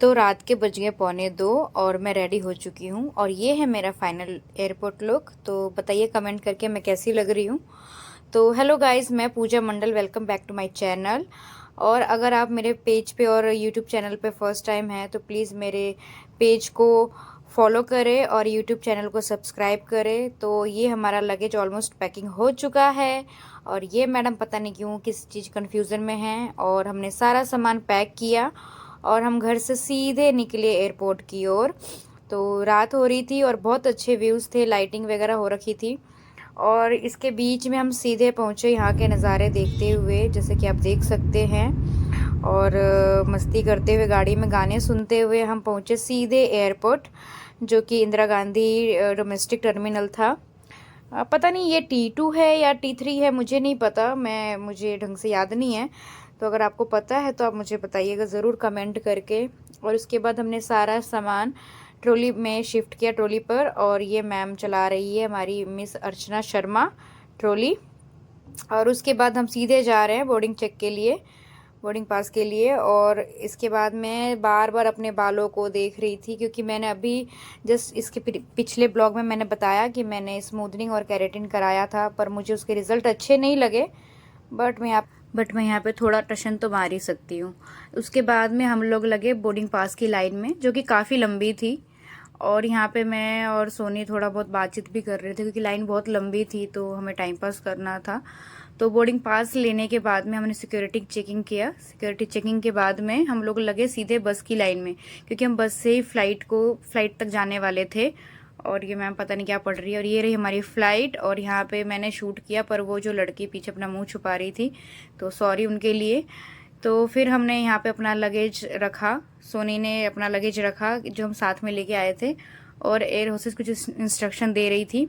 तो रात के बज गए 1:45 और मैं रेडी हो चुकी हूँ और ये है मेरा फाइनल एयरपोर्ट लुक। तो बताइए कमेंट करके मैं कैसी लग रही हूँ। तो हेलो गाइस, मैं Pooja Mandal, welcome back to my channel. और अगर आप मेरे पेज पे और यूट्यूब चैनल पे फर्स्ट टाइम हैं तो प्लीज़ मेरे पेज को फॉलो करें और यूट्यूब चैनल को सब्सक्राइब करें। तो ये हमारा लगेज ऑलमोस्ट पैकिंग हो चुका है और ये मैडम पता नहीं क्यों किस चीज़ कन्फ्यूज़न में हैं, और हमने सारा सामान पैक किया और हम घर से सीधे निकले एयरपोर्ट की ओर। तो रात हो रही थी और बहुत अच्छे व्यूज़ थे, लाइटिंग वगैरह हो रखी थी और इसके बीच में हम सीधे पहुँचे यहाँ के नज़ारे देखते हुए, जैसे कि आप देख सकते हैं। और मस्ती करते हुए गाड़ी में गाने सुनते हुए हम पहुँचे सीधे एयरपोर्ट, जो कि इंदिरा गांधी डोमेस्टिक टर्मिनल था। पता नहीं ये T2 है या T3 है, मुझे नहीं पता, मुझे ढंग से याद नहीं है। तो अगर आपको पता है तो आप मुझे बताइएगा ज़रूर कमेंट करके। और उसके बाद हमने सारा सामान ट्रॉली में शिफ्ट किया, ट्रॉली पर। और ये मैम चला रही है, हमारी मिस अर्चना शर्मा, ट्रॉली। और उसके बाद हम सीधे जा रहे हैं बोर्डिंग चेक के लिए, बोर्डिंग पास के लिए। और इसके बाद मैं बार बार अपने बालों को देख रही थी, क्योंकि मैंने अभी जस्ट इसके पिछले ब्लॉग में मैंने बताया कि मैंने स्मूथनिंग और केराटिन कराया था, पर मुझे उसके रिज़ल्ट अच्छे नहीं लगे। बट मैं यहाँ पे थोड़ा टशन तो मार ही सकती हूँ। उसके बाद में हम लोग लगे बोर्डिंग पास की लाइन में, जो कि काफ़ी लंबी थी। और यहाँ पे मैं और सोनी थोड़ा बहुत बातचीत भी कर रहे थे, क्योंकि लाइन बहुत लंबी थी तो हमें टाइम पास करना था। तो बोर्डिंग पास लेने के बाद में हमने सिक्योरिटी चेकिंग किया। सिक्योरिटी चेकिंग के बाद में हम लोग लगे सीधे बस की लाइन में, क्योंकि हम बस से ही फ्लाइट तक जाने वाले थे। और ये मैम पता नहीं क्या पढ़ रही है। और ये रही हमारी फ़्लाइट। और यहाँ पे मैंने शूट किया, पर वो जो लड़की पीछे अपना मुंह छुपा रही थी, तो सॉरी उनके लिए। तो फिर हमने यहाँ पे अपना लगेज रखा, सोनी ने अपना लगेज रखा जो हम साथ में लेके आए थे। और एयर होस्टेस कुछ इंस्ट्रक्शन दे रही थी,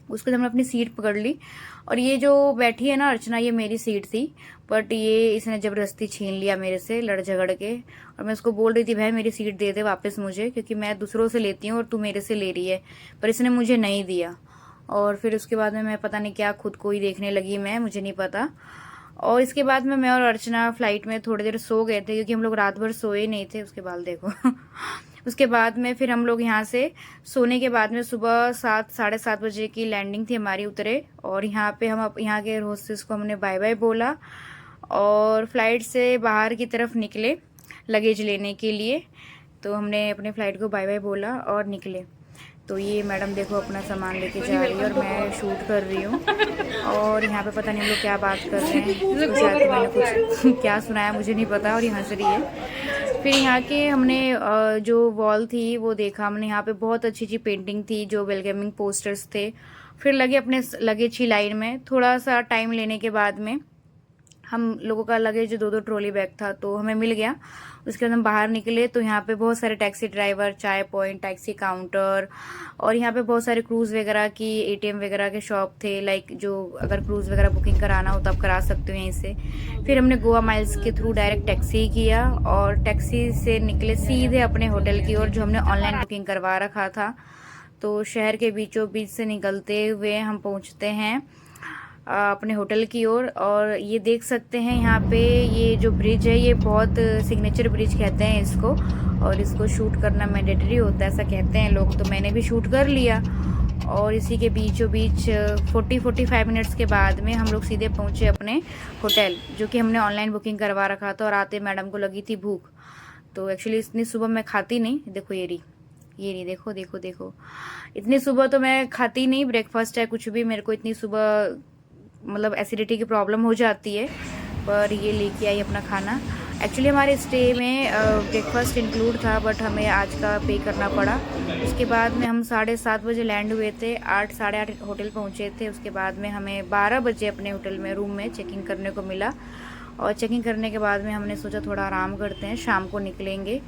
उसके बाद हमने अपनी सीट पकड़ ली। और ये जो बैठी है ना अर्चना, ये मेरी सीट थी, बट ये इसने ज़बरदस्ती छीन लिया मेरे से लड़ झगड़ के। और मैं उसको बोल रही थी, भाई मेरी सीट दे दे वापस मुझे, क्योंकि मैं दूसरों से लेती हूँ और तू मेरे से ले रही है, पर इसने मुझे नहीं दिया। और फिर उसके बाद में मैं पता नहीं क्या खुद को ही देखने लगी, मुझे नहीं पता। और इसके बाद में मैं और अर्चना फ्लाइट में थोड़ी देर सो गए थे, क्योंकि हम लोग रात भर सोए नहीं थे। उसके बाल देखो उसके बाद में फिर हम लोग यहाँ से सोने के बाद में सुबह 7 साढ़े 7 बजे की लैंडिंग थी हमारी, उतरे। और यहाँ पे हम यहाँ के होस्टेस को हमने बाय बाय बोला और फ्लाइट से बाहर की तरफ निकले लगेज लेने के लिए। तो हमने अपने फ़्लाइट को बाय बाय बोला और निकले। तो ये मैडम देखो अपना सामान लेके जा रही है और मैं शूट कर रही हूँ। और यहाँ पे पता नहीं हम लोग क्या बात कर रहे हैं, तो शायद मैंने कुछ क्या सुनाया मुझे नहीं पता, और ये हंस रही है। फिर यहाँ के हमने जो वॉल थी वो देखा हमने, यहाँ पे बहुत अच्छी अच्छी पेंटिंग थी, जो वेलकमिंग पोस्टर्स थे। फिर लगे अपने लगेज की लाइन में। थोड़ा सा टाइम लेने के बाद में हम लोगों का लगेज 2-2 ट्रॉली बैग था तो हमें मिल गया। उसके बाद हम बाहर निकले तो यहाँ पे बहुत सारे टैक्सी ड्राइवर, चाय पॉइंट, टैक्सी काउंटर, और यहाँ पे बहुत सारे क्रूज़ वगैरह की एटीएम वगैरह के शॉप थे। लाइक जो अगर क्रूज़ वगैरह बुकिंग कराना हो तो आप करा सकते हो यहीं से। फिर हमने गोवा माइल्स के थ्रू डायरेक्ट टैक्सी किया और टैक्सी से निकले सीधे अपने होटल की ओर, जो हमने ऑनलाइन बुकिंग करवा रखा था। तो शहर के बीचों बीच से निकलते हुए हम पहुँचते हैं अपने होटल की ओर। और ये देख सकते हैं यहाँ पे ये जो ब्रिज है, ये बहुत सिग्नेचर ब्रिज कहते हैं इसको, और इसको शूट करना मैंडेटरी होता है, ऐसा कहते हैं लोग। तो मैंने भी शूट कर लिया। और इसी के बीचों बीच 40-45 मिनट्स के बाद में हम लोग सीधे पहुँचे अपने होटल, जो कि हमने ऑनलाइन बुकिंग करवा रखा था। और आते मैडम को लगी थी भूख, तो एक्चुअली इतनी सुबह मैं खाती नहीं। देखो ये रही, देखो देखो देखो, इतनी सुबह तो मैं खाती नहीं ब्रेकफास्ट है कुछ भी, मेरे को इतनी सुबह मतलब एसिडिटी की प्रॉब्लम हो जाती है। पर ये लेके आई अपना खाना। एक्चुअली हमारे स्टे में ब्रेकफास्ट इंक्लूड था, बट हमें आज का पे करना पड़ा। उसके बाद में हम 7:30 बजे लैंड हुए थे, 8 साढ़े 8 होटल पहुँचे थे। उसके बाद में हमें 12 बजे अपने होटल में रूम में चेकिंग करने को मिला। और चेकिंग करने के बाद में हमने सोचा थोड़ा आराम करते हैं, शाम को निकलेंगे।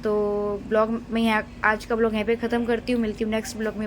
तो ब्लॉग में आज का ब्लॉग यहीं पे ख़त्म करती हूँ, मिलती हूँ नेक्स्ट ब्लॉग में।